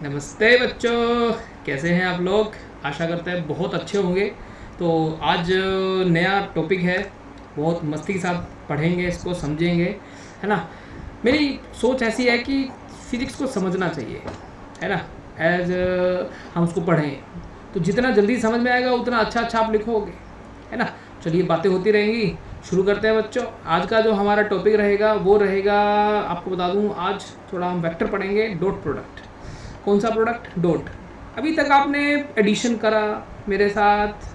नमस्ते बच्चों, कैसे हैं आप लोग। आशा करते हैं बहुत अच्छे होंगे। तो आज नया टॉपिक है, बहुत मस्ती के साथ पढ़ेंगे, इसको समझेंगे, है ना। मेरी सोच ऐसी है कि फिज़िक्स को समझना चाहिए, है ना। एज हम उसको पढ़ें तो जितना जल्दी समझ में आएगा उतना अच्छा अच्छा आप लिखोगे, है ना। चलिए बातें होती रहेंगी, शुरू करते हैं बच्चों। आज का जो हमारा टॉपिक रहेगा वो रहेगा, आपको बता दूं, आज थोड़ा हम वेक्टर पढ़ेंगे, डॉट प्रोडक्ट। कौन सा प्रोडक्ट? डॉट। अभी तक आपने एडिशन करा मेरे साथ,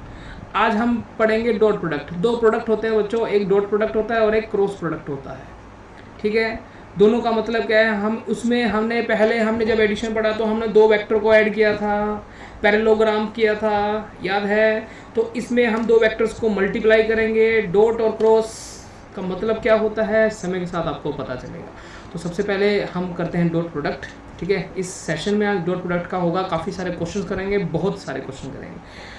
आज हम पढ़ेंगे डॉट प्रोडक्ट। दो प्रोडक्ट होते हैं बच्चों, एक डॉट प्रोडक्ट होता है और एक क्रॉस प्रोडक्ट होता है, ठीक है। दोनों का मतलब क्या है, हम उसमें हमने जब एडिशन पढ़ा तो हमने दो वेक्टर को ऐड किया था, पैरेललोग्राम किया था, याद है। तो इसमें हम दो वेक्टर्स को मल्टीप्लाई करेंगे। डॉट और क्रॉस का मतलब क्या होता है, समय के साथ आपको पता चलेगा। तो सबसे पहले हम करते हैं डॉट प्रोडक्ट, ठीक है। इस सेशन में आज डॉट प्रोडक्ट का होगा, काफ़ी सारे क्वेश्चन करेंगे, बहुत सारे क्वेश्चन करेंगे।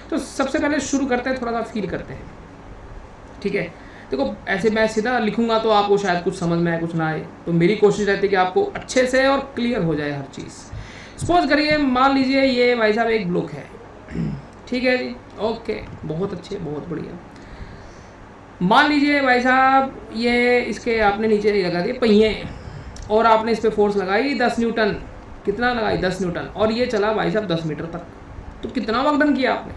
तो सबसे पहले शुरू करते हैं, थोड़ा सा फील करते हैं, ठीक है। देखो ऐसे मैं सीधा लिखूंगा तो आपको शायद कुछ समझ में आए कुछ ना आए, तो मेरी कोशिश रहती है कि आपको अच्छे से और क्लियर हो जाए हर चीज़। सपोज करिए, मान लीजिए ये भाई साहब एक ब्लॉक है, ठीक है जी, ओके, बहुत अच्छे, बहुत बढ़िया। मान लीजिए भाई साहब ये इसके आपने नीचे नहीं लगा दिए पहिए, और आपने इस पर फोर्स लगाई 10 न्यूटन। कितना लगाई? 10 न्यूटन, और ये चला भाई साहब 10 मीटर तक। तो कितना वर्कडन किया आपने?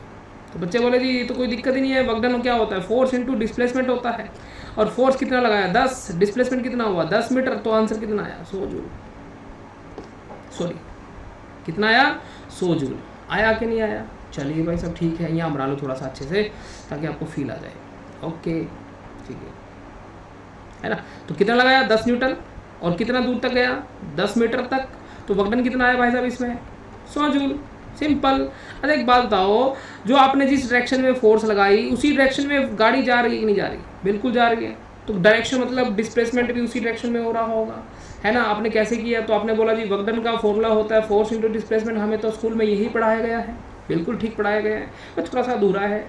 तो बच्चे बोले जी तो कोई दिक्कत ही नहीं है, वर्कडन क्या होता है, फोर्स इंटू डिस्प्लेसमेंट होता है। और फोर्स कितना लगाया? 10, डिस्प्लेसमेंट कितना हुआ? 10 मीटर। तो आंसर कितना आया? 100 जूल। सॉरी, कितना आया? 100 जूल। आया कि नहीं आया? चलिए भाई सब ठीक है, यहाँ बना लो थोड़ा सा अच्छे से ताकि आपको फील आ जाए। ओके, ठीक है ना। तो कितना लगाया? 10 न्यूटन, और कितना दूर तक गया? 10 मीटर तक। तो वर्कडन कितना आया भाई साहब इसमें? 100 जूल। सिंपल। अच्छा एक बात बताओ, जो आपने जिस डायरेक्शन में फोर्स लगाई उसी डायरेक्शन में गाड़ी जा रही है कि नहीं जा रही? बिल्कुल जा रही है। तो डायरेक्शन मतलब डिस्प्लेसमेंट भी उसी डायरेक्शन में हो रहा होगा, है ना। आपने कैसे किया? तो आपने बोला जी वर्कडन का फॉर्मूला होता है फोर्स इंटू डिस्प्लेसमेंट। हमें तो स्कूल में यही पढ़ाया गया है, बिल्कुल ठीक पढ़ाया गया है, बस थोड़ा सा अधूरा है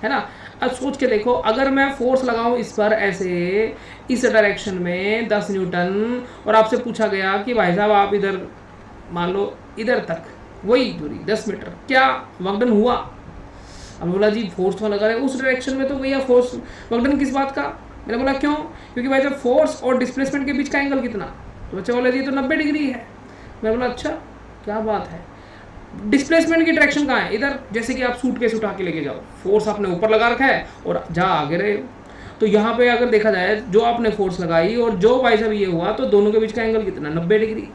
ना। अब सोच के देखो, अगर मैं फोर्स लगाऊं इस पर ऐसे, इस डायरेक्शन में 10 न्यूटन, और आपसे पूछा गया कि भाई साहब आप इधर मान लो इधर तक वही दूरी 10 मीटर, क्या वर्कडन हुआ? अब बोला जी फोर्स तो लगा रहे उस डायरेक्शन में, तो भैया फोर्स वर्कडन किस बात का? मैंने बोला क्यों? क्योंकि भाई साहब फोर्स और डिस्प्लेसमेंट के बीच का एंगल कितना? तो बच्चे बोले जी तो 90 डिग्री है। मैं बोला अच्छा, क्या बात है। डिस्प्लेसमेंट की डायरेक्शन कहाँ है? इधर। जैसे कि आप सूटकेस उठा के लेके जाओ, फोर्स आपने ऊपर लगा रखा है और जा आगे रहे। तो यहाँ पे अगर देखा जाए, जो आपने फोर्स लगाई और जो भाई साहब ये हुआ, तो दोनों के बीच का एंगल कितना? 90 डिग्री,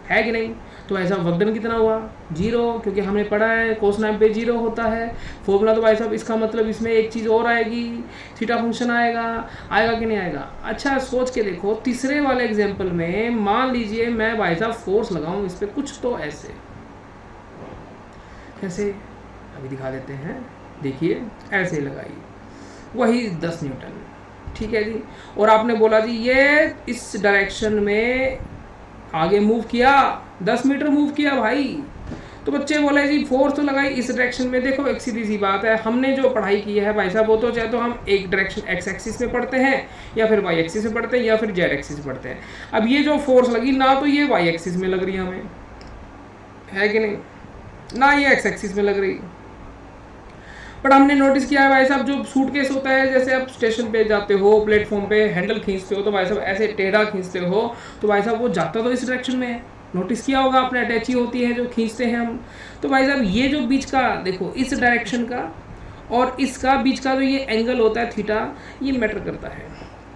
है कि नहीं। तो ऐसा वर्कडन कितना हुआ? 0, क्योंकि हमने पढ़ा है कोसाइन पे 0 होता है फॉर्मूला। तो भाई साहब इसका मतलब इसमें एक चीज़ और आएगी, थीटा फंक्शन आएगा। आएगा कि नहीं आएगा? अच्छा सोच के देखो, तीसरे वाले एग्जाम्पल में मान लीजिए मैं भाई साहब फोर्स लगाऊँ इस पर कुछ, तो ऐसे कैसे अभी दिखा देते हैं, देखिए ऐसे लगाइए, वही 10 न्यूटन, ठीक है जी। और आपने बोला जी ये इस डायरेक्शन में आगे मूव किया, 10 मीटर मूव किया भाई। तो बच्चे बोले जी फोर्स तो लगाई इस डायरेक्शन में। देखो एक सीधी सी बात है, हमने जो पढ़ाई की है भाई साहब, वो तो चाहे तो हम एक डायरेक्शन एक्स एक्सिस में पढ़ते हैं, या फिर वाई एक्सिस में पढ़ते हैं, या फिर जेड एक्सिस में पढ़ते हैं। अब ये जो फोर्स लगी ना, तो ये वाई एक्सिस में लग रही है हमें, है कि नहीं, ना ये एक्स एक्सिस में लग रही। बट हमने नोटिस किया है भाई साहब, जो सूटकेस होता है, जैसे आप स्टेशन पे जाते हो, प्लेटफॉर्म पे हैंडल खींचते हो, तो भाई साहब ऐसे टेढ़ा खींचते हो, तो भाई साहब वो जाता तो इस डायरेक्शन में है। नोटिस किया होगा आपने, अटैची होती है जो खींचते हैं हम। तो भाई साहब ये जो बीच का देखो, इस डायरेक्शन का और इसका बीच का जो ये एंगल होता है थीटा, ये मैटर करता है।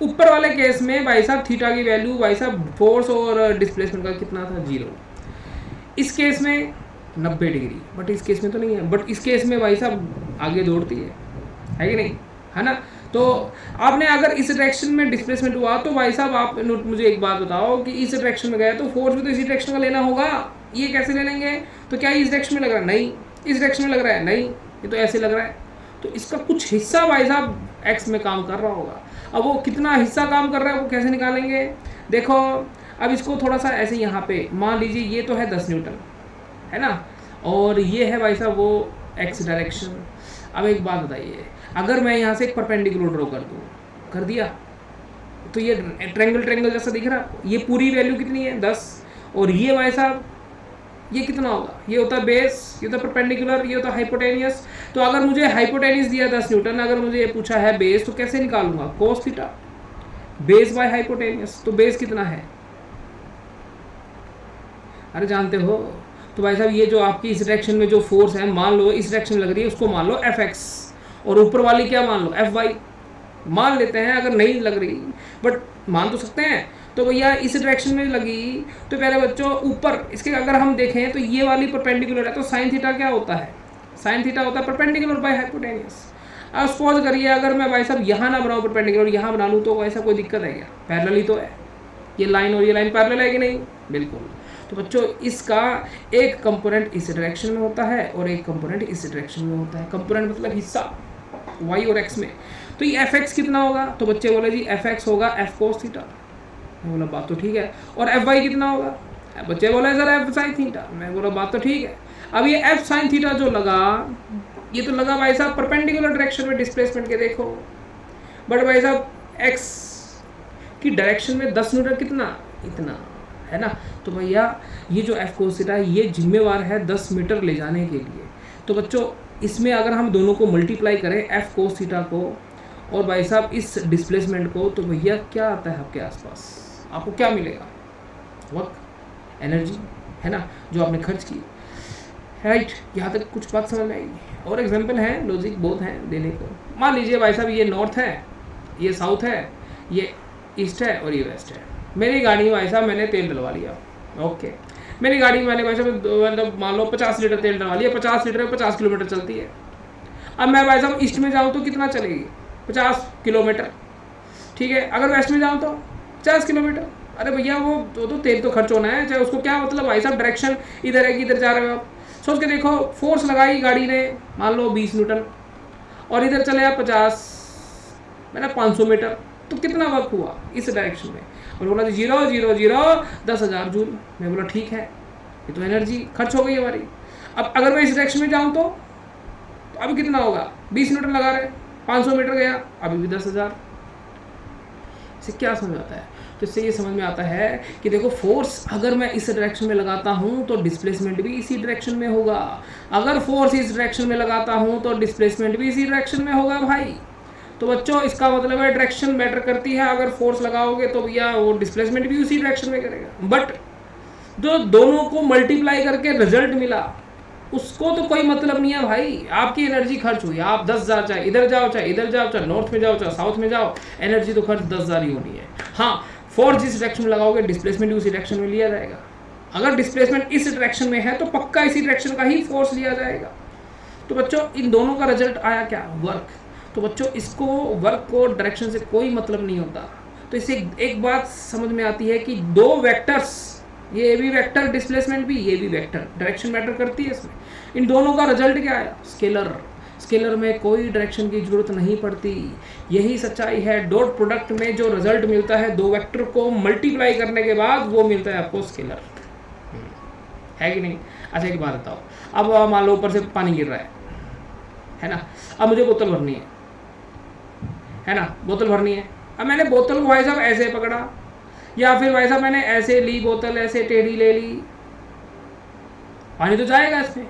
ऊपर वाले केस में भाई साहब थीटा की वैल्यू भाई साहब फोर्स और डिस्प्लेसमेंट का कितना था? 0। इस केस में 90 डिग्री, बट इस केस में तो नहीं है। बट इस केस में भाई साहब आगे दौड़ती है कि नहीं, है ना। तो आपने अगर इस डायरेक्शन में डिस्प्लेसमेंट हुआ, तो भाई साहब आप मुझे एक बात बताओ कि इस डायरेक्शन में गया तो फोर्स भी तो इसी डायरेक्शन का लेना होगा। ये कैसे ले लेंगे? तो क्या इस डायरेक्शन में लग रहा है? नहीं। इस डायरेक्शन में लग रहा है? नहीं। ये तो ऐसे लग रहा है। तो इसका कुछ हिस्सा भाई साहब एक्स में काम कर रहा होगा। अब वो कितना हिस्सा काम कर रहा है वो कैसे निकालेंगे? देखो अब इसको थोड़ा सा ऐसे यहाँ पे मान लीजिए, ये तो है 10 न्यूटन, है ना, और ये है भाई साहब वो एक्स डायरेक्शन। अब एक बात बताइए, अगर मैं यहाँ से एक परपेंडिकुलर ड्रॉ कर दूँ, कर दिया, तो ये ट्रेंगल जैसा दिख रहा है, ये पूरी वैल्यू कितनी है? 10, और ये भाई साहब ये कितना होगा, ये होता है बेस, ये होता है परपेंडिकुलर, ये होता है हाइपोटेनियस। तो अगर मुझे हाइपोटेनियस दिया 10 न्यूटन, अगर मुझे ये पूछा है बेस, तो कैसे निकालूंगा, cos theta, base by hypotenuse. तो बेस कितना है, अरे जानते हो। तो भाई साहब ये जो आपकी इस डायरेक्शन में जो फोर्स है, मान लो इस डायरेक्शन में लग रही है, उसको मान लो एफ एक्स, और ऊपर वाली क्या मान लो, एफ वाई मान लेते हैं, अगर नहीं लग रही बट मान तो सकते हैं। तो भैया इस डायरेक्शन में लगी, तो पहले बच्चों ऊपर इसके अगर हम देखें तो ये वाली परपेंडिकुलर है, तो साइन थीटा क्या होता है, साइन थीटा होता है परपेंडिकुलर बाय हाइपोटेनियस। अब सपोज करिए अगर मैं भाई साहब यहाँ ना बनाऊँ परपेंडिकुलर, यहाँ बना लूँ, तो ऐसा कोई दिक्कत है क्या, पैरेलल ही तो है, ये लाइन और ये लाइन पैरेलल है कि नहीं, बिल्कुल। तो बच्चों इसका एक कंपोनेंट इस डायरेक्शन में होता है और एक कंपोनेंट इस डायरेक्शन में होता है, कंपोनेंट मतलब हिस्सा y और x में। तो ये एफ एक्स कितना होगा, तो बच्चे बोले जी एफ एक्स होगा एफ कोस थीटा। मैं बोला बात तो ठीक है। और एफ वाई कितना होगा, बच्चे बोले सर एफ साइन थीटा। मैं बोला बात तो ठीक है। अब ये एफ साइन थीटा जो लगा, ये तो लगा भाई साहब परपेंडिकुलर डायरेक्शन में डिस्प्लेसमेंट के, देखो बट भाई साहब एक्स की डायरेक्शन में 10 न्यूटन कितना, इतना है ना। तो भैया ये जो एफ कोस थीटा ये जिम्मेवार है 10 मीटर ले जाने के लिए। तो बच्चों इसमें अगर हम दोनों को मल्टीप्लाई करें एफ कोस थीटा को और भाई साहब इस डिस्प्लेसमेंट को, तो भैया क्या आता है आपके आसपास, आपको क्या मिलेगा, वर्क, एनर्जी, है ना, जो आपने खर्च की, राइट। यहाँ तक कुछ बात समझ में आएगी। और एग्जांपल है, लॉजिक बहुत हैं देने को। मान लीजिए भाई साहब ये नॉर्थ है, ये साउथ है, ये ईस्ट है और ये वेस्ट है। मेरी गाड़ी में भाई साहब मैंने तेल डलवा लिया, ओके। मेरी गाड़ी में मैंने भाई साहब मतलब मान लो 50 लीटर तेल डलवा लिया, 50 लीटर में 50 किलोमीटर चलती है। अब मैं भाई साहब ईस्ट में जाऊँ तो कितना चलेगी, 50 किलोमीटर, ठीक है। अगर वेस्ट में जाऊँ तो 50 किलोमीटर। अरे भैया वो तो तेल तो खर्च होना है, चाहे उसको क्या मतलब भाई साहब, डायरेक्शन इधर है कि इधर जा रहे हो आप। सोच के देखो, फोर्स लगाई गाड़ी ने मान लो 20 न्यूटन और इधर चले आप 50 मैंने 500 मीटर, तो कितना वर्क हुआ इस डायरेक्शन में। और बोला 0.000 10,000 जूल। मैं बोला ठीक है, ये तो एनर्जी खर्च हो गई हमारी। अब अगर मैं इस डायरेक्शन में जाऊँ तो अभी कितना होगा, 20 न्यूटन लगा रहे, 500 मीटर गया, अभी भी 10,000। इससे क्या समझ आता है, तो इससे ये समझ में आता है कि देखो फोर्स अगर मैं इस डायरेक्शन में लगाता हूँ तो डिस्प्लेसमेंट भी इसी डायरेक्शन में होगा, अगर फोर्स इस डायरेक्शन में लगाता हूँ तो डिस्प्लेसमेंट भी इसी डायरेक्शन में होगा भाई। तो बच्चों इसका मतलब है डायरेक्शन मैटर करती है, अगर फोर्स लगाओगे तो भैया वो डिस्प्लेसमेंट भी उसी डायरेक्शन में करेगा। बट जो दोनों को मल्टीप्लाई करके रिजल्ट मिला उसको तो कोई मतलब नहीं है भाई। आपकी एनर्जी खर्च हुई, आप 10,000 चाहे इधर जाओ चाहे इधर जाओ, चाहे नॉर्थ में जाओ चाहे साउथ में जाओ, एनर्जी तो खर्च 10,000 ही होनी है। हाँ, फोर्स जिस डायरेक्शन में लगाओगे डिस्प्लेसमेंट भी उसी डायरेक्शन में लिया जाएगा। अगर डिस्प्लेसमेंट इस डायरेक्शन में है तो पक्का इसी डायरेक्शन का ही फोर्स लिया जाएगा। तो बच्चों इन दोनों का रिजल्ट आया क्या, वर्क। तो बच्चों इसको वर्क को डायरेक्शन से कोई मतलब नहीं होता। तो इससे एक बात समझ में आती है कि दो वेक्टर्स, ये भी वेक्टर डिस्प्लेसमेंट भी, ये भी वेक्टर, डायरेक्शन मैटर करती है इसमें। इन दोनों का रिजल्ट क्या आया, स्केलर। स्केलर में कोई डायरेक्शन की जरूरत नहीं पड़ती, यही सच्चाई है। डॉट प्रोडक्ट में जो रिजल्ट मिलता है दो वेक्टर को मल्टीप्लाई करने के बाद, वो मिलता है आपको स्केलर, है कि नहीं। अच्छा एक बात बताओ, अब मान लो ऊपर से पानी गिर रहा है ना, अब मुझे बोतल भरनी है ना, बोतल भरनी है। अब मैंने बोतल को भाई साहब ऐसे पकड़ा, या फिर भाई साहब मैंने ऐसे ली बोतल, ऐसे टेढ़ी ले ली, पानी तो जाएगा इसमें,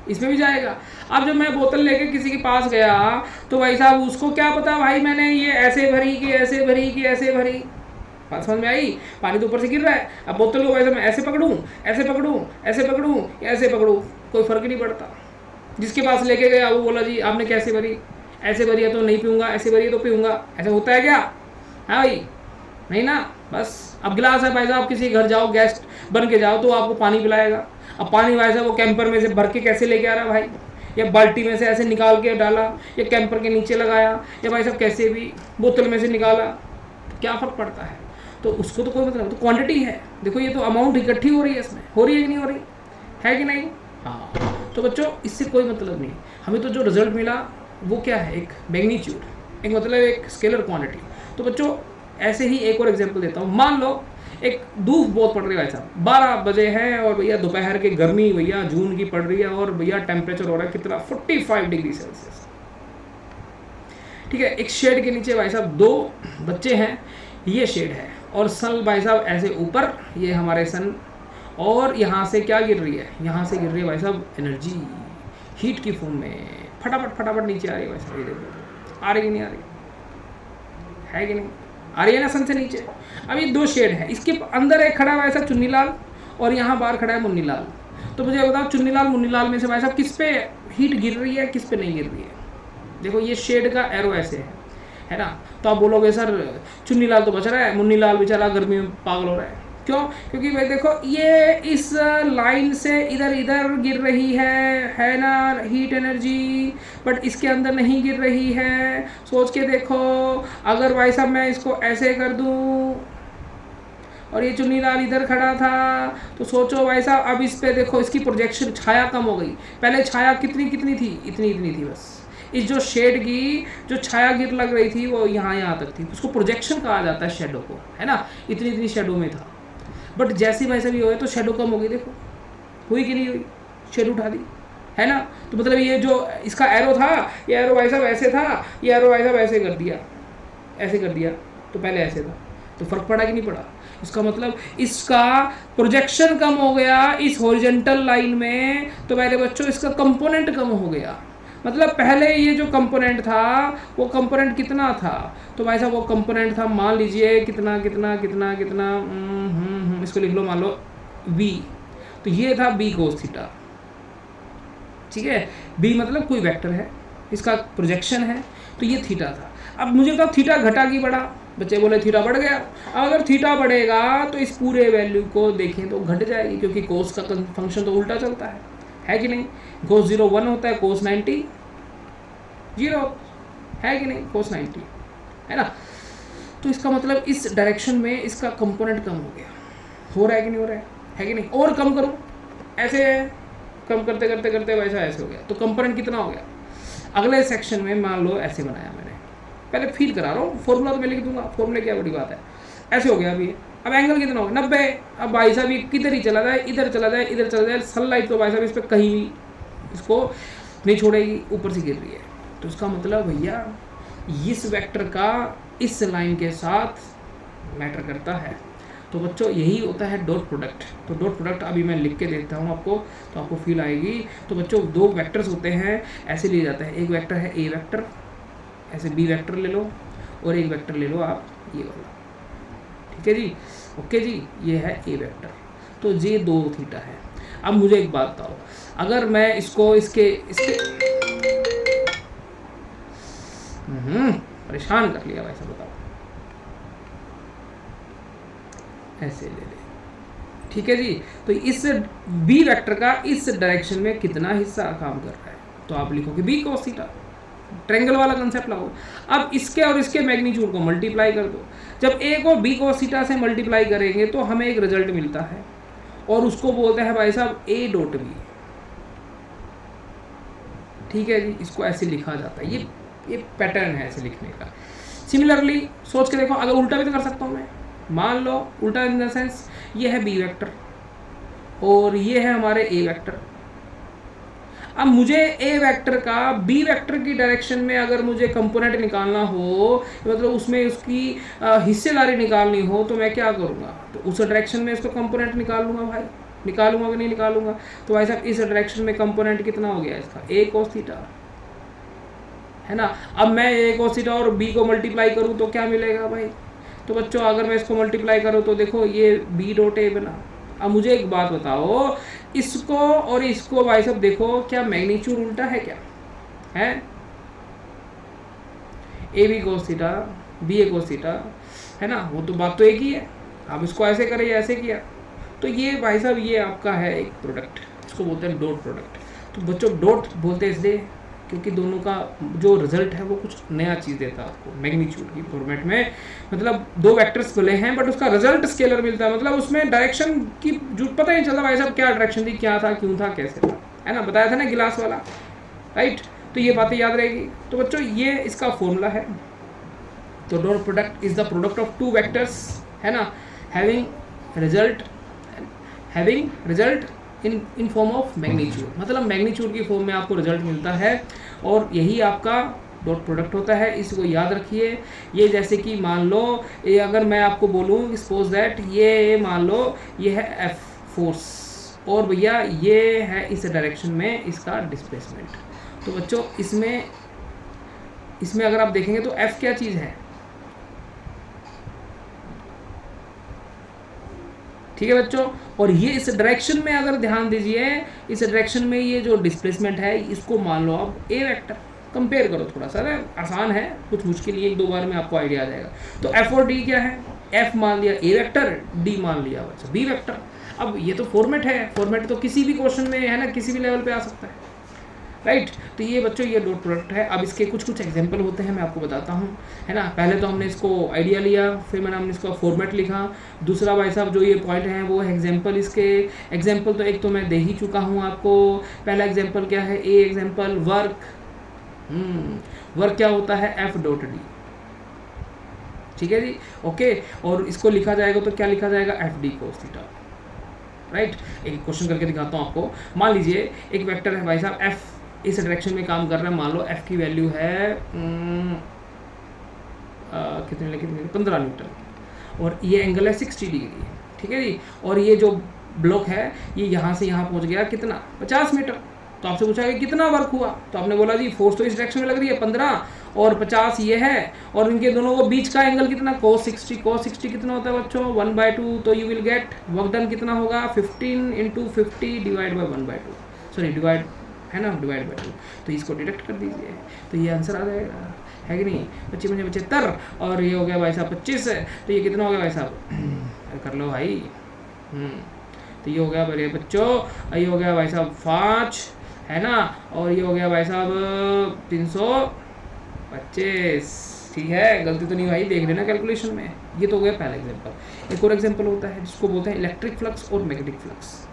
इसमें भी जाएगा। अब जब मैं बोतल लेके किसी के पास गया तो भाई साहब उसको क्या पता भाई मैंने ये ऐसे भरी कि ऐसे भरी कि ऐसे भरी, बात समझ में आई। पानी तो ऊपर से गिर रहा है, अब बोतल को भाई साहब मैं ऐसे पकड़ूं, ऐसे पकड़ूं, ऐसे पकड़ूं या ऐसे पकड़ूं, कोई फर्क नहीं पड़ता। जिसके पास लेके गया वो बोला जी आपने कैसे भरी, ऐसे भरी है तो नहीं पीऊँगा, ऐसे भरी है तो पीऊँगा। ऐसा होता है क्या, हाँ भाई, नहीं ना। बस अब गिलास है भाई साहब, किसी घर जाओ गेस्ट बन के जाओ तो आपको पानी पिलाएगा। अब पानी भाई साहब वो कैंपर में से भर के कैसे लेके आ रहा है भाई, या बाल्टी में से ऐसे निकाल के डाला, या कैंपर के नीचे लगाया, या भाई साहब कैसे भी बोतल में से निकाला, तो क्या फ़र्क पड़ता है। तो उसको तो कोई मतलब, तो क्वांटिटी है। देखो ये तो अमाउंट इकट्ठी हो रही है, इसमें हो रही है कि नहीं हो रही है कि नहीं। हाँ तो बच्चों इससे कोई मतलब नहीं, हमें तो जो रिजल्ट मिला वो क्या है, एक मैग्नीट्यूड, एक मतलब एक स्केलर क्वांटिटी। तो बच्चों ऐसे ही एक और एग्जांपल देता हूँ। मान लो एक धूप बहुत पड़ रही है भाई साहब, 12 बजे है और भैया दोपहर के गर्मी भैया जून की पड़ रही है, और भैया टेम्परेचर हो रहा है कितना, 45 डिग्री सेल्सियस, ठीक है। एक शेड के नीचे भाई साहब दो बच्चे हैं, ये शेड है और सन भाई साहब ऐसे ऊपर, ये हमारे सन, और यहाँ से क्या गिर रही है, यहाँ से गिर रही है भाई साहब एनर्जी हीट की फॉर्म में, फटाफट फटाफट नीचे आ रही है भाई साहब। ये देखो आ रही कि नहीं आ रही है कि नहीं आ रही है ना सन से नीचे। अब ये दो शेड है, इसके अंदर एक खड़ा है भाई साहब चुन्नीलाल और यहाँ बाहर खड़ा है मुन्नीलाल। तो मुझे बताओ चुन्नीलाल मुन्नीलाल में से भाई साहब किस पे हीट गिर रही है, किस पे नहीं गिर रही है। देखो ये शेड का एरो ऐसे है ना। तो आप बोलोगे सर चुन्नीलाल तो बच रहा है, मुन्नीलाल बेचारा गर्मी में पागल हो रहा है। क्यों? क्योंकि भाई देखो ये इस लाइन से इधर इधर गिर रही है ना हीट एनर्जी, बट इसके अंदर नहीं गिर रही है। सोच के देखो, अगर भाई साहब मैं इसको ऐसे कर दूं और ये चुन्नीलाल इधर खड़ा था, तो सोचो भाई साहब अब इस पे देखो इसकी प्रोजेक्शन छाया कम हो गई। पहले छाया कितनी थी, इतनी थी बस। इस जो शेड की जो छाया गिर लग रही थी वो यहाँ तक थी, उसको प्रोजेक्शन कहा जाता है शेडो को, है ना। इतनी शेडो में था, बट जैसे भाई साहब ये हुए तो शेडो कम हो गई। देखो हुई कि नहीं हुई, शेड उठा दी, है ना। तो मतलब ये जो इसका एरो था, ये एरो भाई साहब ऐसे था, ये एरो भाई साहब ऐसे कर दिया, ऐसे कर दिया, तो पहले ऐसे था, तो फर्क पड़ा कि नहीं पड़ा। इसका मतलब इसका प्रोजेक्शन कम हो गया इस हॉरिजॉन्टल लाइन में, तो मेरे बच्चों इसका कंपोनेंट कम हो गया। मतलब पहले ये जो कंपोनेंट था वो कंपोनेंट कितना था, तो भाई साहब वो कंपोनेंट था, मान लीजिए कितना कितना कितना कितना इसको लिख लो, मान लो v। तो ये था b cos थीटा, ठीक है। b मतलब कोई वेक्टर है, इसका प्रोजेक्शन है, तो ये थीटा था। अब मुझे बताओ थीटा घटा कि बढ़ा, बच्चे बोले थीटा बढ़ गया। अगर थीटा बढ़ेगा तो इस पूरे वैल्यू को देखें तो घट जाएगी, क्योंकि कोस का फंक्शन तो उल्टा चलता है कि नहीं। कोस 0 1 होता है, कोस 90 0 है कि नहीं, कोस 90 है ना। तो इसका मतलब इस डायरेक्शन में इसका कंपोनेंट कम हो गया, हो रहा है कि नहीं हो रहा है कि नहीं। और कम करो, ऐसे कम करते करते करते वैसा ऐसे हो गया, तो कंपोनेंट कितना हो गया। अगले सेक्शन में मान लो ऐसे बनाया मैंने, पहले फील करा रहा हूँ, फॉर्मूला तो मैं लिख दूंगा, फॉर्मूले क्या बड़ी बात है। ऐसे हो गया अभी, अब एंगल कितना होगा 90। अब भाई साहब ये किधर ही चला जाए, इधर चला जाए, इधर चला जाए, सनलाइट तो भाई साहब इस पर कहीं भी इसको नहीं छोड़ेगी, ऊपर से गिर रही है। तो इसका मतलब भैया इस वेक्टर का इस लाइन के साथ मैटर करता है। तो बच्चों यही होता है डॉट प्रोडक्ट। तो डॉट प्रोडक्ट अभी मैं लिख के देता हूँ आपको, तो आपको फील आएगी। तो बच्चों दो वेक्टर्स होते हैं, ऐसे लिए जाते हैं। एक वेक्टर है ए वेक्टर, ऐसे बी वेक्टर ले लो, और एक वेक्टर ले लो आप ये वाला, ठीक है जी, ओके जी। ये है ए वेक्टर, तो ये 2 थीटा है। अब मुझे एक बात बताओ, अगर मैं इसको इसके परेशान कर लिया वैसे, बताओ ऐसे ले ले, ठीक है जी। तो इस बी वेक्टर का इस डायरेक्शन में कितना हिस्सा काम कर रहा है, तो आप लिखोगे बी cos थीटा, ट्रायंगल वाला कंसेप्ट लगाओ। अब इसके और इसके मैग्नीट्यूड को मल्टीप्लाई कर दो। जब ए को बी cos थीटा से मल्टीप्लाई करेंगे तो हमें एक रिजल्ट मिलता है, और उसको बोलते हैं भाई साहब ए डॉट बी, ठीक है जी। इसको ऐसे लिखा जाता है, ये पैटर्न है ऐसे लिखने का। सिमिलरली सोच के देखो, अगर उल्टा भी तो कर सकता हूँ मैं। मान लो उल्टा इन द सेंस, ये है बी वेक्टर और ये है हमारे ए वेक्टर। अब मुझे ए वेक्टर का बी वेक्टर की डायरेक्शन में अगर मुझे कंपोनेंट निकालना हो, मतलब उसमें उसकी हिस्सेदारी निकालनी हो, तो मैं क्या करूँगा, तो उस डायरेक्शन में इसको कंपोनेंट निकाल लूँगा भाई, निकालूंगा कि नहीं निकालूंगा। तो भाई साहब इस डायरेक्शन में कंपोनेंट कितना हो गया इसका, ए cos थीटा, है ना। अब मैं ए cos थीटा और बी को मल्टीप्लाई करूँ तो क्या मिलेगा भाई। तो बच्चों अगर मैं इसको मल्टीप्लाई करूँ तो देखो ये बी डॉट ए बना। अब मुझे एक बात बताओ, इसको और इसको भाई साहब देखो, क्या मैग्नीट्यूड उल्टा है, क्या है। A B cos theta, B A cos theta, है ना, वो तो बात तो एक ही है। आप इसको ऐसे करें या ऐसे किया, तो ये भाई साहब ये आपका है एक प्रोडक्ट, इसको बोलते हैं डॉट प्रोडक्ट। तो बच्चों डॉट बोलते हैं इसलिए क्योंकि दोनों का जो रिजल्ट है वो कुछ नया चीज़ देता है आपको मैग्नीट्यूड की फॉर्मेट में। मतलब 2 वेक्टर्स मिले हैं बट उसका रिजल्ट स्केलर मिलता है, मतलब उसमें डायरेक्शन की जो पता ही नहीं चलता भाई साहब क्या डायरेक्शन थी, क्या था, क्यों था, कैसे था, है ना। बताया था ना गिलास वाला, राइट। तो ये बातें याद रहेगी। तो बच्चों ये इसका फॉर्मूला है। तो dot product is the product of 2 vectors, है ना, having result in form of magnitude. मतलब मैग्नीट्यूड की फॉर्म में आपको रिजल्ट मिलता है, और यही आपका डॉट प्रोडक्ट होता है। इसको याद रखिए। ये जैसे कि मान लो ये अगर मैं आपको बोलूँ सपोज दैट ये मान लो ये है फोर्स, और भैया ये है इस डायरेक्शन में इसका डिस्प्लेसमेंट। तो बच्चों इसमें अगर आप देखेंगे तो F क्या चीज़ है, ठीक है बच्चों। और ये इस डायरेक्शन में अगर ध्यान दीजिए, इस डायरेक्शन में ये जो डिस्प्लेसमेंट है इसको मान लो आप ए वेक्टर। कंपेयर करो थोड़ा सा, आसान है, कुछ मुश्किल नहीं है, 1-2 बार में आपको आइडिया आ जाएगा। तो एफ और डी क्या है, एफ मान लिया ए वेक्टर, डी मान लिया बच्चा बी वेक्टर। अब ये तो फॉर्मेट है, फॉर्मेट तो किसी भी क्वेश्चन में है ना, किसी भी लेवल पे आ सकता है, राइट। तो ये बच्चों ये डॉट प्रोडक्ट है। अब इसके कुछ एग्जांपल होते हैं, मैं आपको बताता हूँ, है ना। पहले तो हमने इसको आइडिया लिया, फिर हमने इसको फॉर्मेट लिखा। दूसरा भाई साहब जो ये पॉइंट है वो है एग्जांपल। इसके एग्जांपल तो एक तो मैं दे ही चुका हूँ आपको। पहला एग्जांपल क्या है, ए एग्जांपल वर्क। वर्क क्या होता है, एफ डॉट डी, ठीक है जी, ओके। और इसको लिखा जाएगा तो क्या लिखा जाएगा, F d cos theta, right. एक क्वेश्चन करके दिखाता हूँ आपको। मान लीजिए एक वेक्टर है भाई साहब, एफ इस डायरेक्शन में काम कर रहा है। मान लो एफ की वैल्यू है कितने 15 न्यूटन, और ये एंगल है 60 डिग्री, ठीक है जी। और ये जो ब्लॉक है ये यहाँ से यहाँ पहुँच गया कितना, 50 मीटर। तो आपसे पूछा कि कितना वर्क हुआ, तो आपने बोला जी फोर्स तो इस डायरेक्शन में लग रही है 15 और 50 ये है, और इनके दोनों को बीच का एंगल कितना, cos 60। cos 60 कितना होता है बच्चों, 1/2। तो you will get work done कितना होगा, 15 × 50 डिवाइड बाई 1/2, सॉरी डिवाइड है ना, डिवाइड बाई 2। तो इसको डिडक्ट कर दीजिए, तो ये आंसर आ जाएगा, है कि नहीं। 25×75, और ये हो गया भाई साहब 25, तो ये कितना हो गया भाई साहब, कर लो भाई। तो ये हो गया मेरे बच्चों, ये हो गया भाई साहब 5, है ना, और ये हो गया भाई साहब 325, ठीक है। गलती तो नहीं भाई, देख लेना कैलकुलेशन में। ये तो हो गया पहला एग्जांपल। एक और एग्जांपल होता है जिसको बोलते हैं इलेक्ट्रिक फ्लक्स और मैग्नेटिक फ्लक्स,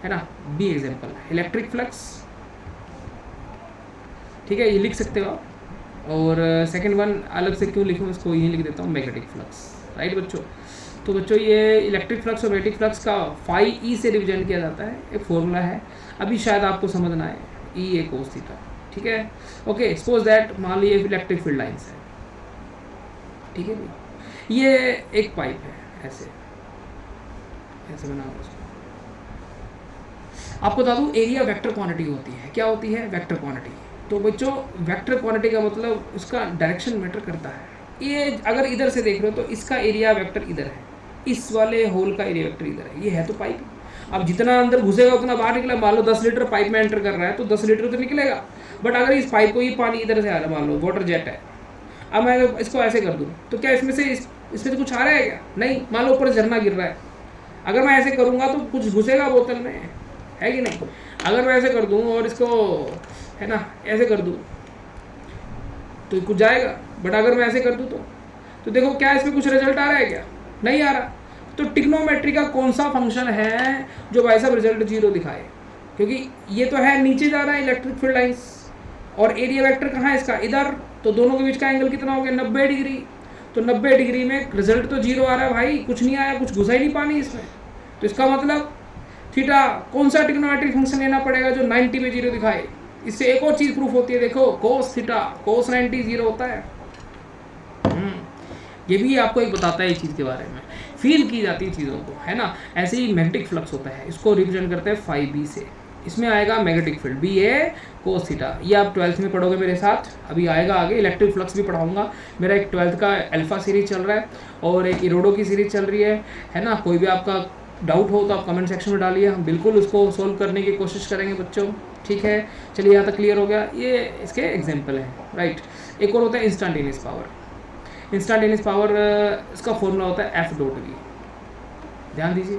है ना। बी एग्जांपल इलेक्ट्रिक फ्लक्स, ठीक है, ये लिख सकते हो आप। और सेकंड वन अलग से क्यों लिखूँ, इसको यही लिख देता हूँ, मैग्नेटिक फ्लक्स, राइट बच्चों। तो बच्चों ये इलेक्ट्रिक फ्लक्स और मैग्नेटिक फ्लक्स का फाई ई से रिप्रेजेंट किया जाता है, एक फॉर्मूला है, अभी शायद आपको समझ ना आए, ई ए कोस थीटा, ठीक है, ओके। सपोज दैट मान लीजिए इलेक्ट्रिक फील्ड लाइंस है, ठीक है भाई। ये एक पाइप है, ऐसे ऐसे बना हुआ। आपको बता दूँ एरिया वेक्टर क्वांटिटी होती है, क्या होती है, वेक्टर क्वांटिटी। तो बच्चों वेक्टर क्वांटिटी का मतलब उसका डायरेक्शन मैटर करता है। ये अगर इधर से देख रहे हो तो इसका एरिया वेक्टर इधर है, इस वाले होल का एरिया वेक्टर इधर है, ये है तो पाइप। अब जितना अंदर घुसेगा उतना बाहर निकला। मान लो 10 लीटर पाइप में एंटर कर रहा है तो 10 लीटर तो निकलेगा, बट अगर इस पाइप को ये पानी इधर से आ रहा है, मान लो वाटर जेट है, अब मैं इसको ऐसे कर दूँ तो क्या इसमें से कुछ आ रहा है क्या, नहीं। मान लो ऊपर झरना गिर रहा है, अगर मैं ऐसे करूँगा तो कुछ घुसेगा बोतल में, है कि नहीं। अगर मैं ऐसे कर दूँ और इसको, है ना, ऐसे कर दूँ तो कुछ जाएगा, बट अगर मैं ऐसे कर दूँ तो देखो क्या इसमें कुछ रिजल्ट आ रहा है क्या, नहीं आ रहा। तो ट्रिग्नोमेट्री का कौन सा फंक्शन है जो भाई साहब रिजल्ट 0 दिखाए, क्योंकि ये तो है नीचे जा रहा है इलेक्ट्रिक फील्ड लाइंस, और एरिया वेक्टर कहाँ है इसका, इधर। तो दोनों के बीच का एंगल कितना हो गया, 90 डिग्री। तो 90 डिग्री में रिजल्ट तो 0 आ रहा है भाई, कुछ नहीं आया, कुछ घुसा ही नहीं पानी इसमें। तो इसका मतलब थीटा कौन सा ट्रिग्नोमेट्रिक फंक्शन लेना पड़ेगा जो 90 में 0 दिखाए। इससे एक और चीज़ प्रूफ होती है, देखो कोस थीटा कोस 90 0 होता है। ये भी आपको एक बताता है इस चीज़ के बारे में, फील की जाती है चीज़ों को, है ना। ऐसे ही मैग्नेटिक फ्लक्स होता है, इसको रिप्रेजेंट करते हैं फाई बी से। इसमें आएगा मैग्नेटिक फील्ड, बी ए कोस थीटा। ये आप 12th में पढ़ोगे मेरे साथ, अभी आएगा आगे। इलेक्ट्रिक फ्लक्स भी पढ़ाऊंगा। मेरा एक 12th का अल्फा सीरीज चल रहा है और एक इरोडो की सीरीज चल रही है ना। कोई भी आपका डाउट हो तो आप कमेंट सेक्शन में डालिए, हम बिल्कुल उसको सोल्व करने की कोशिश करेंगे बच्चों, ठीक है। चलिए यहाँ तक क्लियर हो गया, ये इसके एग्जाम्पल हैं, राइट। एक और होता है इंस्टेंटेनियस पावर। इंस्टेंटेनियस पावर इसका फॉर्मूला होता है एफ डॉट वी, ध्यान दीजिए,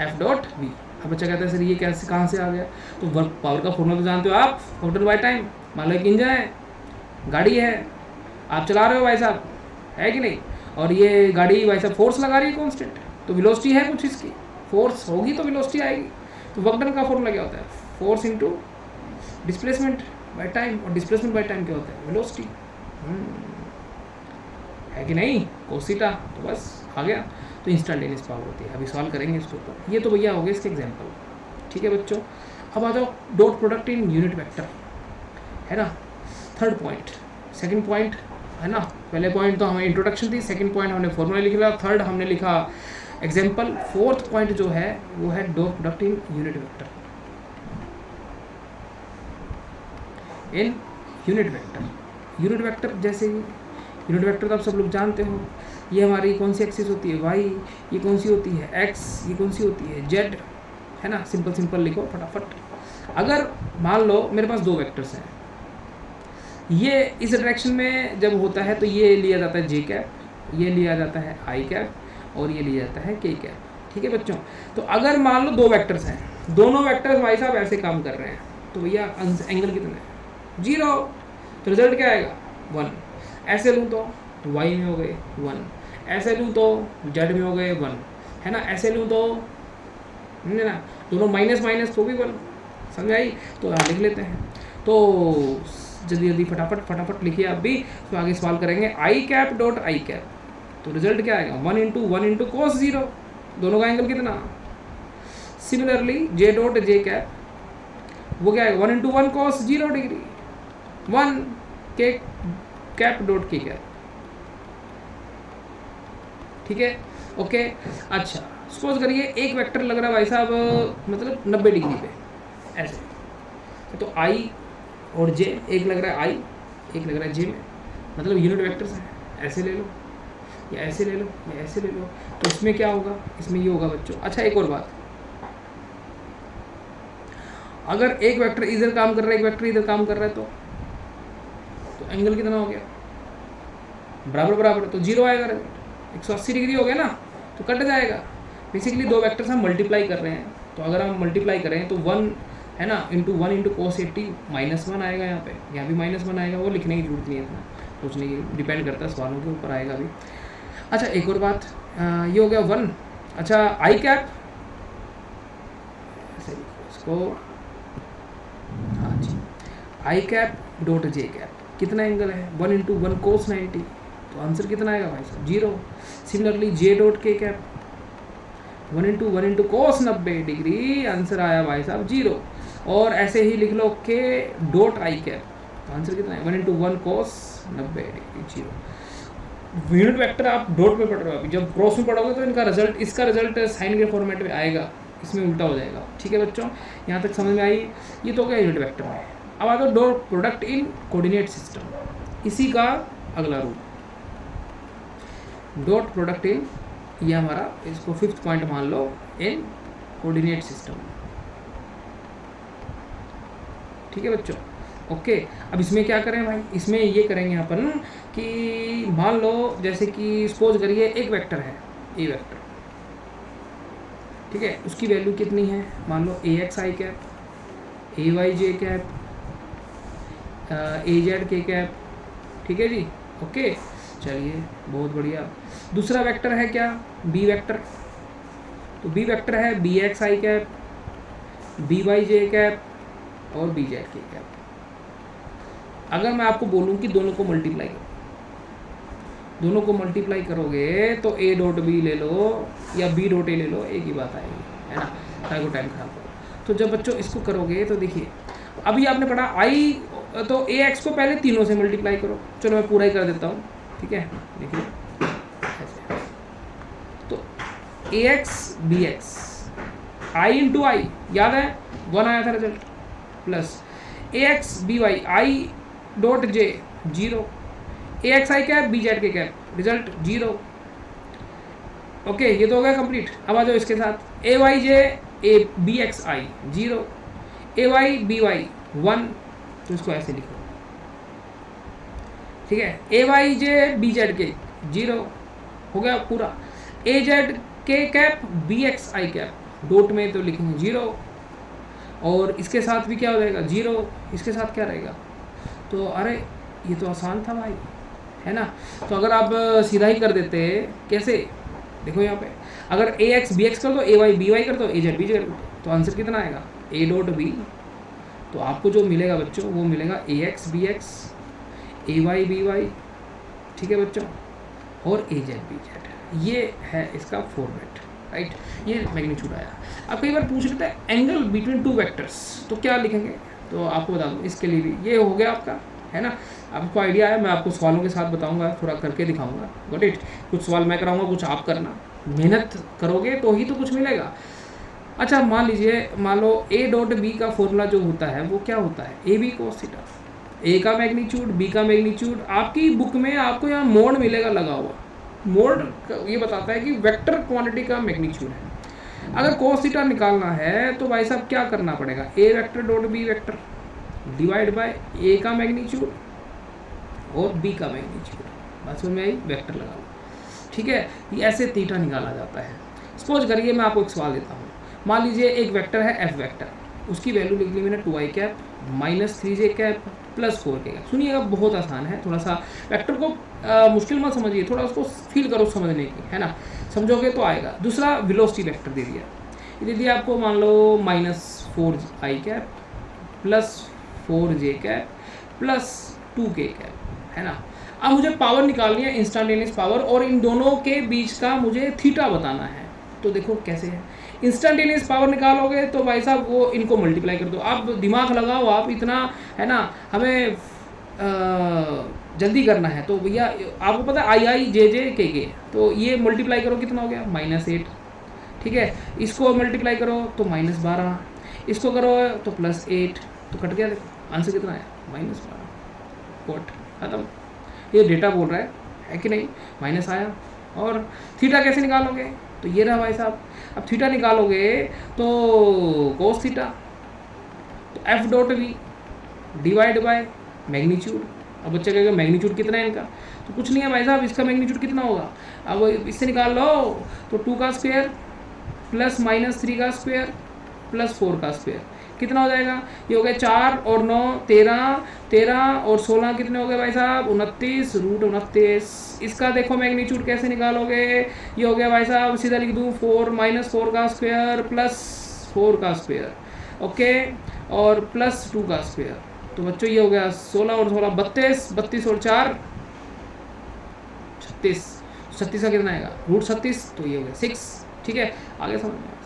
एफ डॉट वी। अब बच्चा कहता है सर ये कैसे कहाँ से आ गया, तो वर्क पावर का फॉर्मूला तो जानते हो आप, वर्क डन बाय टाइम। मान लो एक इंजन है, गाड़ी है, आप चला रहे हो भाई साहब, है कि नहीं, और ये गाड़ी भाई साहब फोर्स लगा रही है कॉन्स्टेंट, तो वेलोसिटी है कुछ, इसकी फोर्स होगी तो वेलोसिटी आएगी। तो वर्क डन का फॉर्मूला क्या होता है, force into displacement by time, और डिस्प्लेसमेंट बाय टाइम क्या होता है, वेलोसिटी, है कि नहीं, कोस थीटा। तो बस आ गया। तो इंस्टेंटेनियस पावर होती है, अभी सॉल्व करेंगे इसके ऊपर। ये तो भैया हो गए इसके एग्जांपल, ठीक है बच्चों। अब आ जाओ dot product in unit vector, है ना। थर्ड पॉइंट, सेकंड पॉइंट, है ना। पहले पॉइंट तो हमें इंट्रोडक्शन थी, सेकंड पॉइंट हमने फॉर्मूला लिख लिया, थर्ड हमने लिखा एग्जाम्पल फोर्थ पॉइंट जो है वो है dot product in unit vector. In unit vector, unit vector जैसे यूनिट वेक्टर तो आप सब लोग जानते हो, ये हमारी कौन सी एक्सिस होती है वाई, ये कौन सी होती है एक्स, ये कौन सी होती है जेड, है ना। सिंपल सिंपल लिखो फटाफट। अगर मान लो मेरे पास दो वेक्टर्स हैं, ये इस डायरेक्शन में जब होता है तो ये लिया जाता है जे कैप, ये लिया जाता है आई कैप और ये लिया जाता है के कैप। ठीक है बच्चों। तो अगर मान लो दो वेक्टर्स हैं, दोनों वेक्टर्स भाई साहब ऐसे काम कर रहे हैं, तो भैया एंगल कितना है 0, तो रिजल्ट क्या आएगा 1। ऐसे लूँ तो y में हो गए 1, ऐसे लूँ तो z में हो गए 1, है ना। ऐसे लूँ तो है ना, दोनों माइनस माइनस तो भी 1, समझ आई। तो यहाँ लिख लेते हैं। तो जल्दी जल्दी फटाफट फटाफट लिखिए आप भी। तो आगे सवाल करेंगे आई कैप डॉट आई कैप, तो रिजल्ट क्या आएगा 1 इंटू 1 इंटू कोस 0, दोनों का एंगल कितना। सिमिलरली जे डॉट जे कैप वो क्या है 1 इंटू 1 कोस 0 डिग्री, 1 के कैप डॉट के कैप। ठीक है ओके। अच्छा सपोज करिए एक वेक्टर लग रहा है भाई साहब मतलब 90 डिग्री पे ऐसे, तो आई और जे, एक लग रहा है आई एक लग रहा है जे में, मतलब यूनिट वेक्टर्स हैं। ऐसे ले लो या ऐसे ले लो या ऐसे ले लो, तो इसमें क्या होगा, इसमें ये होगा बच्चों। अच्छा एक और बात, अगर एक वेक्टर इधर काम कर रहा है एक वेक्टर इधर काम कर रहा है तो एंगल कितना हो गया बराबर बराबर, तो 0 आएगा रिजल्ट। 180 डिग्री हो गया ना, तो कट जाएगा। बेसिकली दो वेक्टर्स हम मल्टीप्लाई कर रहे हैं, तो अगर हम मल्टीप्लाई करें तो 1 है ना इंटू 1 इंटू कोस 80 -1 आएगा। यहाँ पे यहाँ भी -1 आएगा, वो लिखने की जरूरत नहीं है इतना सोचने की, डिपेंड करता है सवालों के ऊपर आएगा भी। अच्छा एक और बात, ये हो गया 1। अच्छा आई कैप इसको, हाँ जी, आई कैप डॉट जे कैप कितना एंगल है 1 इंटू 1 कोस 90, तो आंसर कितना आएगा भाई साहब 0। सिमिलरली जे डॉट के cap 1 into 1 into cos 90 degree, answer आया भाई साहब 0। और ऐसे ही लिख लो के डॉट आई कैप, तो आंसर कितना है 1 इंटू 1 कोस 90 डिग्री 0। यूनिट वेक्टर आप डॉट में पढ़ रहे हो, अभी जब क्रॉस में पढ़ोगे तो इनका रिजल्ट, इसका रिजल्ट साइन के फॉर्मेट में आएगा, इसमें उल्टा हो जाएगा। ठीक है बच्चों, यहाँ तक समझ में आई। ये तो क्या यूनिट वेक्टर है। अब आ जाओ dot product in coordinate system, इसी का अगला रूप डॉट प्रोडक्ट इन, ये हमारा इसको 5th पॉइंट मान लो इन कोऑर्डिनेट सिस्टम। ठीक है बच्चों ओके। अब इसमें क्या करें भाई, इसमें ये करेंगे अपन कि मान लो जैसे कि सपोज करिए एक वेक्टर है ए वेक्टर, ठीक है, उसकी वैल्यू कितनी है, मान लो ए X I cap, A Y J cap, A Z के कैप। ठीक है जी ओके, चलिए बहुत बढ़िया। दूसरा वेक्टर है क्या बी वेक्टर, तो बी वेक्टर है B X I cap, B Y J cap और बी जेड के कैप। अगर मैं आपको बोलूं कि दोनों को मल्टीप्लाई करो, दोनों को मल्टीप्लाई करोगे तो ए डॉट बी ले लो या बी डॉट ए ले लो, एक ही बात आएगी, है ना, चाहे को टाइम खराब करो। तो जब बच्चों इसको करोगे तो देखिए अभी आपने पढ़ा आई, तो ए एक्स को पहले तीनों से मल्टीप्लाई करो। चलो मैं पूरा ही कर देता हूँ, ठीक है, देखिए ऐसे। तो A X B X I into I, याद है 1 आया था result, plus A X B Y I dot J 0, A X I cap B Z के कैप, रिजल्ट 0। ओके ये तो हो गया कंप्लीट। अब आ जाओ इसके साथ A Y J A B X I 0, A Y B Y 1, तो इसको ऐसे लिखो, ठीक है। A Y J B Z के 0 हो गया पूरा, ए जेड के cap B X I cap dot में तो लिखेंगे 0, और इसके साथ भी क्या हो जाएगा 0, इसके साथ क्या रहेगा, तो अरे ये तो आसान था भाई, है ना। तो अगर आप सीधा ही कर देते, कैसे, देखो यहाँ पे अगर ए एक्स बी एक्स कर दो, ए वाई बी वाई कर दो, ए जेड बी जेड कर दो, तो आंसर कितना आएगा ए डॉट बी। तो आपको जो मिलेगा बच्चों वो मिलेगा ए एक्स बी एक्स, ए वाई बी वाई, ठीक है बच्चों, और ए जेड बी जेड। ये है इसका फॉर्मेट, राइट। ये मैग्नीट्यूड आया। अब कई बार पूछ लेते हैं एंगल बिटवीन टू वेक्टर्स, तो क्या लिखेंगे, तो आपको बता दूँ इसके लिए भी ये हो गया आपका, है ना। आपको आइडिया है, मैं आपको सवालों के साथ बताऊंगा, थोड़ा करके दिखाऊंगा, गॉट इट। कुछ सवाल मैं कराऊंगा, कुछ आप करना, मेहनत करोगे तो ही तो कुछ मिलेगा। अच्छा मान लीजिए, मान लो ए डॉट बी का फॉर्मूला जो होता है वो क्या होता है, A B cos theta. A का मैग्नीट्यूड, बी का मैग्नीट्यूड, आपकी बुक में आपको यहाँ मोड मिलेगा लगा हुआ। मोड ये बताता है कि वेक्टर क्वांटिटी का मैग्नीट्यूड है। अगर कोस थीटा निकालना है तो भाई साहब क्या करना पड़ेगा, A vector dot B vector divide by A का मैग्नीट्यूड और बी का मैग्नीट्यूड, बस में आई वेक्टर लगा लो। ठीक है, ये ऐसे थीटा निकाला जाता है। सपोज करिए मैं आपको एक सवाल देता हूँ, मान लीजिए एक वेक्टर है एफ वेक्टर, उसकी वैल्यू लिख ली मैंने 2i cap minus 3j cap plus 4k cap. सुनिएगा बहुत आसान है, थोड़ा सा वेक्टर को मुश्किल मत समझिए, थोड़ा उसको फील करो समझने की, है ना, समझोगे तो आएगा। दूसरा वेलोसिटी वेक्टर दे दिया, ये दे दिया आपको मान लो minus 4i cap plus 4j cap plus 2k cap, है ना। अब मुझे पावर निकालनी है, इंस्टेंटेनियस पावर, और इन दोनों के बीच का मुझे थीटा बताना है। तो देखो कैसे है, इंस्टेंटेनियस पावर निकालोगे तो भाई साहब वो इनको मल्टीप्लाई कर दो। आप दिमाग लगाओ, आप इतना, है ना, हमें जल्दी करना है तो भैया आपको पता है आई जे जे के, तो ये मल्टीप्लाई करो कितना हो गया -8। ठीक है, इसको मल्टीप्लाई करो तो -12, इसको करो तो +8, तो कट गया। देखो आंसर कितना आया, -12। कोट खत्म। ये डेटा बोल रहा है कि नहीं, माइनस आया। और थीटा कैसे निकालोगे, तो ये रहा भाई साहब। अब थीटा निकालोगे तो कोस थीटा, तो F dot V divide by magnitude. अब बच्चे कहेगा मैग्नीट्यूड कितना है इनका, तो कुछ नहीं है भाई साहब, इसका मैग्नीट्यूड कितना होगा, अब इससे निकाल लो तो 2 का स्क्वायर प्लस -3 का स्क्वायर प्लस 4 का स्क्वायर कितना हो जाएगा, ये हो गया 4 और 9 13, 13 और 16 कितने हो गए भाई साहब 29, √29। इसका देखो मैग्नीट्यूड कैसे निकालोगे, ये हो गया भाई साहब, सीधा लिख दूँ 4 -4 का स्क्वायर प्लस 4 का स्क्वायर, ओके, और प्लस 2 का स्क्वायर। तो बच्चों ये हो गया 16 और 16 32, 32 और 4 36, 36 का कितना आएगा √36, तो ये हो गया 6। ठीक है, आगे समझ में।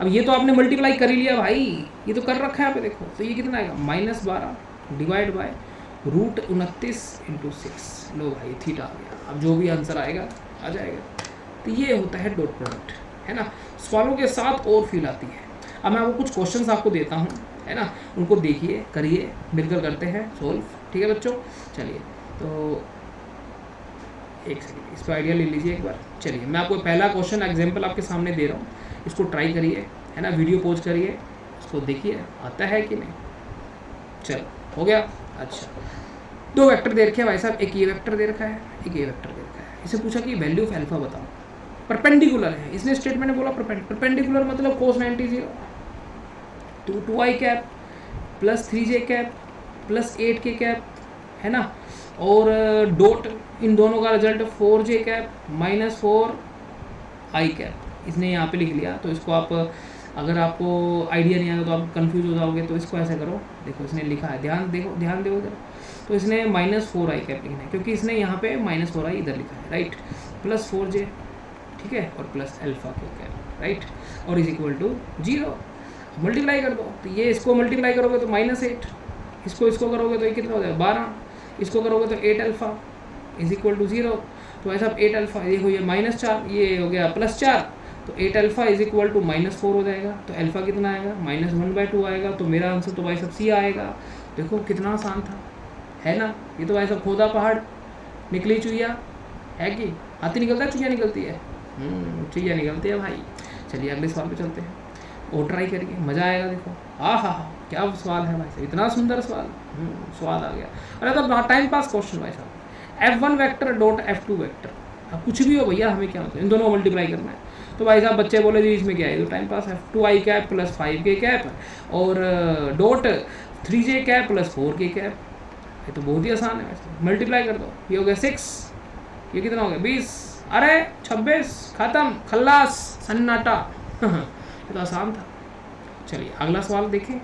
अब ये तो आपने मल्टीप्लाई कर ही लिया भाई, ये तो कर रखा है यहाँ पे देखो, तो ये कितना आएगा -12 डिवाइड बाय √29 × 6। लो भाई थीटा आ गया। अब जो भी आंसर आएगा आ जाएगा। तो ये होता है डॉट प्रोडक्ट, है ना। सवालों के साथ और फील आती है। अब मैं आपको कुछ क्वेश्चंस आपको देता हूँ, है ना, उनको देखिए, करिए, मिलकर करते हैं सोल्व। ठीक है बच्चों, चलिए तो एक सेकेंड इस पर आइडिया ले लीजिए एक बार। चलिए मैं आपको पहला क्वेश्चन एग्जाम्पल आपके सामने दे रहा हूँ, इसको ट्राई करिए, है ना, वीडियो पॉज करिए, इसको देखिए आता है कि नहीं। चलो हो गया। अच्छा, 2 वेक्टर दे रखे हैं भाई साहब, एक ये वेक्टर दे रखा है, एक ये वेक्टर दे रखा है। इसे पूछा कि वैल्यू ऑफ अल्फा बताओ, परपेंडिकुलर है। इसने स्टेटमेंट में बोला परपेंडिकुलर मतलब cos 90 0, तो 2i cap plus 3j cap plus 8k cap, है ना, और डॉट इन दोनों का result 4j cap -4i cap. इसने यहाँ पे लिख लिया, तो इसको आप, अगर आपको आइडिया नहीं आएगा तो आप कंफ्यूज हो जाओगे, तो इसको ऐसे करो, देखो इसने लिखा है, ध्यान देखो जरा, तो इसने -4i कैप लिखना है, क्योंकि इसने यहाँ पे -4i इधर लिखा है, राइट, प्लस 4j, ठीक है, और प्लस अल्फा के कैप, राइट, और इज इक्वल टू 0। मल्टीप्लाई कर दो, तो ये इसको मल्टीप्लाई करोगे तो -8, इसको करोगे तो ये कितना हो जाएगा 12, इसको करोगे तो 8 अल्फा इज इक्वल टू 0। तो ऐसा 8 अल्फा, ये हो गया -4, ये हो गया +4, तो 8 अल्फा इज इक्वल टू -4 हो जाएगा। तो अल्फा कितना आएगा -1/2 आएगा। तो मेरा आंसर तो भाई सब सी आएगा। देखो कितना आसान था, है ना। ये तो भाई सब खोदा पहाड़ निकली चुईया है कि हाथी निकलता है चुईया निकलती है, चुईया निकलती है भाई। चलिए अगले सवाल पे चलते हैं, और ट्राई करिए, मज़ा आएगा। देखो हाँ क्या सवाल है भाई साहब, इतना सुंदर सवाल, स्वाद आ गया। अरे तो टाइम पास क्वेश्चन भाई साहब, F1 vector dot F2 vector, अब कुछ भी हो भैया, हमें क्या मतलब, इन दोनों को मल्टीप्लाई करना है। तो भाई साहब बच्चे बोले जी इसमें क्या है, तो time pass F2i cap plus 5k cap और dot 3j cap plus 4k cap. ये तो बहुत ही आसान है वैसे, मल्टीप्लाई कर दो, ये हो गया 6, ये कितना हो गया 20, अरे 26, खत्म, खल्लास, सन्नाटा। ये तो आसान था। चलिए अगला सवाल देखें,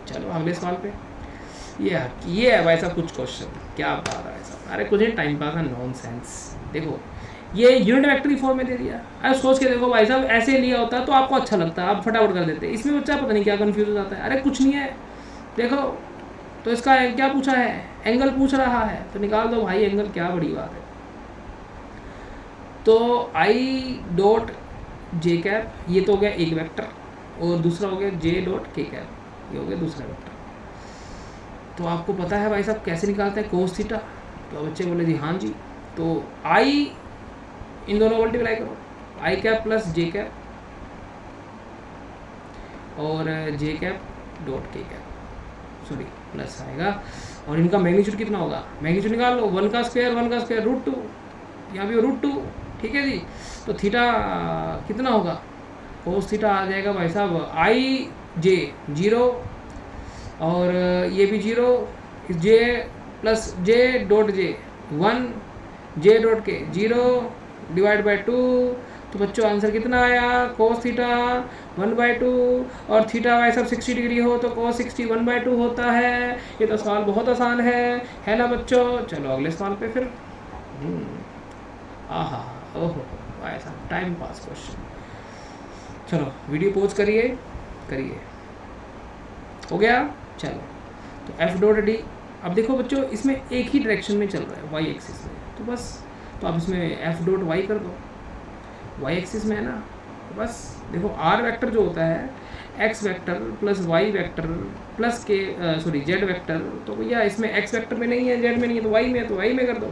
चलो अगले सवाल पे। ये है भाई साहब कुछ क्वेश्चन, क्या बात है भाई साहब, अरे कुछ टाइम पास है, नॉनसेंस। देखो ये यूनिट वेक्टर की फॉर्म में दे दिया, अरे सोच के देखो भाई साहब, ऐसे लिया होता तो आपको अच्छा लगता, आप फटाफट कर देते। इसमें बच्चा पता नहीं क्या कंफ्यूज हो जाता है, अरे कुछ नहीं है। देखो तो इसका क्या पूछा है, एंगल पूछ रहा है, तो निकाल दो भाई एंगल, क्या बड़ी बात है। तो आई डॉट जे कैप, ये तो हो गया एक वेक्टर, और दूसरा हो गया जे डॉट के कैप, ये हो गया दूसरा वेक्टर। तो आपको पता है भाई साहब कैसे निकालते हैं कोस थीटा? तो बच्चे बोले जी हाँ जी। तो आई इन दोनों मल्टीप्लाई करो, आई कैप प्लस जे कैप और जे कैप डॉट के कैप, सॉरी प्लस आएगा, और इनका मैग्नीट्यूड कितना होगा? मैग्नीट्यूड निकाल लो, 1 का स्क्वायर √2, यहाँ भी √2, ठीक है जी। तो थीटा कितना होगा? कोस थीटा आ जाएगा भाई साहब आई जे 0, और ये भी 0, J plus J dot J 1, J dot K 0 divide by 2। तो बच्चों आंसर कितना आया? कोस थीटा 1/2, और थीटा भाई साहब 60 डिग्री हो तो कोस 60 1/2 होता है। ये तो सवाल बहुत आसान है ना बच्चों? चलो अगले सवाल पे फिर। आहा, ओहो भाई साहब टाइम पास क्वेश्चन। चलो वीडियो पॉज करिए, हो गया। चलो तो एफ डॉट डी, अब देखो बच्चों इसमें एक ही डायरेक्शन में चल रहा है वाई एक्सिस में, तो बस तो आप इसमें एफ डॉट वाई कर दो, वाई एक्सिस में है ना। तो बस देखो आर वेक्टर जो होता है X vector plus Y vector plus K sorry Z vector, तो भैया इसमें एक्स वेक्टर में नहीं है, जेड में नहीं है, तो वाई में है, तो वाई में कर दो।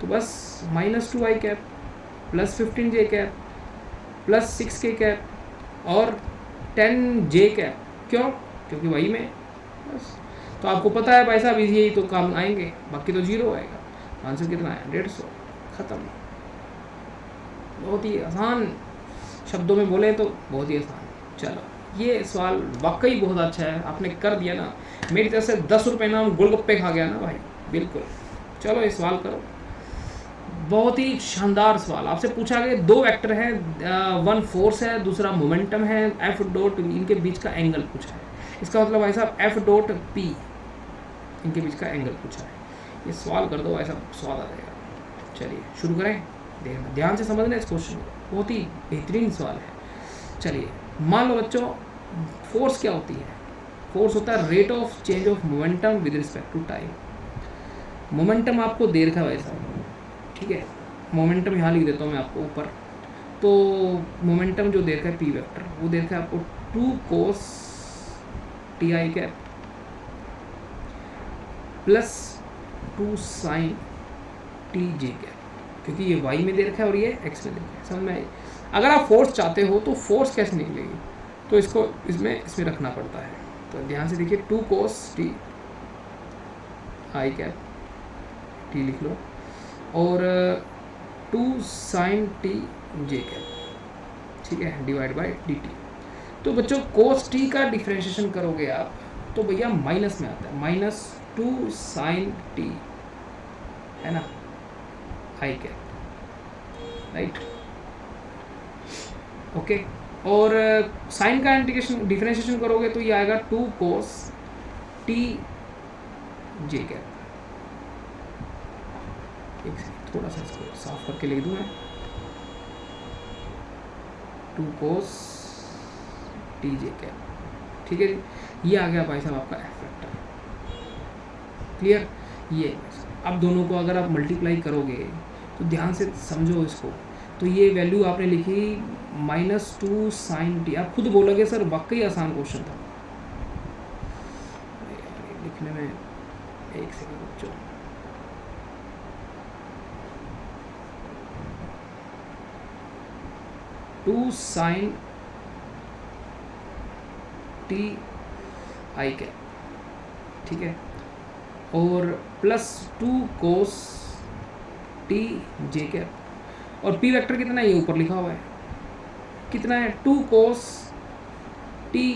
तो बस -2 आई कैप प्लस 15 जे कैप प्लस 6 के कैप और 10 जे कैप, क्यों? क्योंकि वही में बस। तो आपको पता है भाई साहब यही तो काम आएंगे, बाकी तो 0 आएगा। आंसर कितना है? 150, ख़त्म। बहुत ही आसान शब्दों में बोले तो बहुत ही आसान। चलो ये सवाल वाकई बहुत अच्छा है, आपने कर दिया ना, मेरी तरफ से 10 रुपये नाम गोलगप्पे खा गया ना भाई, बिल्कुल। चलो ये सवाल करो, बहुत ही शानदार सवाल। आपसे पूछा गया 2 वेक्टर हैं, वन फोर्स है, दूसरा मोमेंटम है, एफ डॉट इनके बीच का एंगल पूछा है। इसका मतलब भाई साहब एफ डॉट पी इनके बीच का एंगल पूछा है। ये सवाल कर दो भाई साहब, स्वाद आ जाएगा। चलिए शुरू करें, देखना ध्यान से समझना इस क्वेश्चन को, बहुत ही बेहतरीन सवाल है। चलिए मान लो बच्चों फोर्स क्या होती है? फोर्स होता है rate of change of momentum with respect to time. Momentum आपको दे रखा है भाई साहब, ठीक है, मोमेंटम यहाँ लिख देता हूँ मैं आपको ऊपर। तो मोमेंटम जो दे रखा है पी वेक्टर, वो दे रखा है आपको 2 cos T I cap plus 2 sin T J cap, क्योंकि ये y में दे रखा है और ये x में दे रखा है। समझ में आई? अगर आप फोर्स चाहते हो तो फोर्स कैसे निकलेगी, तो इसको इसमें रखना पड़ता है। तो ध्यान से देखिए, 2 cos T I cap, T लिख लो, और 2 sin टी जे कैप, ठीक है, डिवाइड बाई डी टी। तो बच्चों cos टी का डिफ्रेंशिएशन करोगे आप तो भैया माइनस में आता है, -2 sin टी, है ना, आई कैप, राइट, ओके। और साइन का डिफ्रेंशिएशन करोगे तो ये आएगा 2 cos टी जे कैप। एक सेकंड, थोड़ा सा इसको साफ करके लिख दूँ मैं, 2 cos टी जे कैप, ठीक है जी। ये आ गया भाई साहब आपका एफ वेक्टर, क्लियर। ये अब दोनों को अगर आप मल्टीप्लाई करोगे तो ध्यान से समझो इसको, तो ये वैल्यू आपने लिखी -2 sin टी। आप खुद बोलोगे सर वाकई आसान क्वेश्चन था, लिखने में एक सेकंड बच्चों, two sin T I cap, ठीक है, और plus 2 cos T J cap, और पी वेक्टर कितना है ये ऊपर लिखा हुआ है, कितना है 2 cos T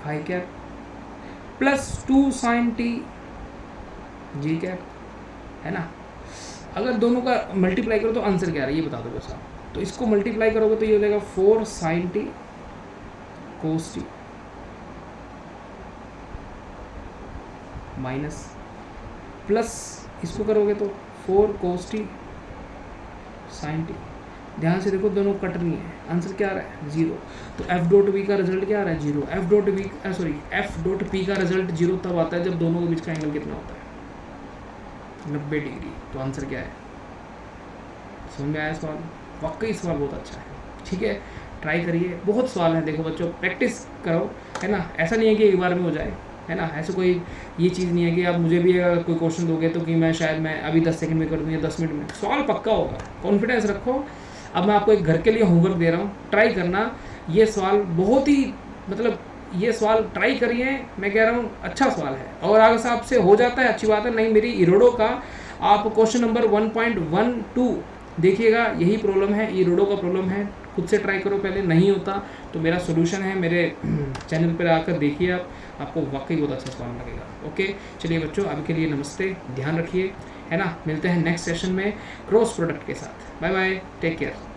I cap plus 2 sin T J cap, है ना। अगर दोनों का मल्टीप्लाई करो तो आंसर क्या आ रहा है ये बता दो बस आप। तो इसको मल्टीप्लाई करोगे तो ये हो जाएगा 4 sin T cos T minus, plus इसको करोगे तो 4 cos टी sin टी। ध्यान से देखो दोनों कट रही है, आंसर क्या आ रहा है 0। तो एफ डॉट वी का रिजल्ट क्या आ रहा है 0। एफ डॉट पी का रिजल्ट 0 तब आता है जब दोनों के बीच का एंगल कितना होता है 90 डिग्री। तो आंसर क्या है समझ में आया सवाल? वाकई सवाल बहुत अच्छा है, ठीक है, ट्राई करिए। बहुत सवाल हैं, देखो बच्चों प्रैक्टिस करो, है ना, ऐसा नहीं है कि एक बार में हो जाए, है ना, ऐसे कोई ये चीज़ नहीं है कि आप मुझे भी अगर कोई क्वेश्चन दोगे तो कि मैं शायद मैं अभी 10 सेकंड में कर दूँ या 10 मिनट में, सवाल पक्का होगा, कॉन्फिडेंस रखो। अब मैं आपको एक घर के लिए होमवर्क दे रहा हूँ, ट्राई करना, ये सवाल बहुत ही मतलब ये सवाल ट्राई करिए, मैं कह रहा हूँ अच्छा सवाल है। और अगर से आपसे हो जाता है अच्छी बात है, नहीं मेरी इरोडो का आप क्वेश्चन नंबर 1.12 देखिएगा, यही प्रॉब्लम है, इरोडो का प्रॉब्लम है, खुद से ट्राई करो, पहले नहीं होता तो मेरा सोल्यूशन है, मेरे चैनल पर आकर देखिए आप, आपको वाकई बहुत अच्छा सवाल लगेगा। ओके, चलिए बच्चों, अभी के लिए नमस्ते, ध्यान रखिए, है ना, मिलते हैं नेक्स्ट सेशन में क्रॉस प्रोडक्ट के साथ। Bye bye, take care.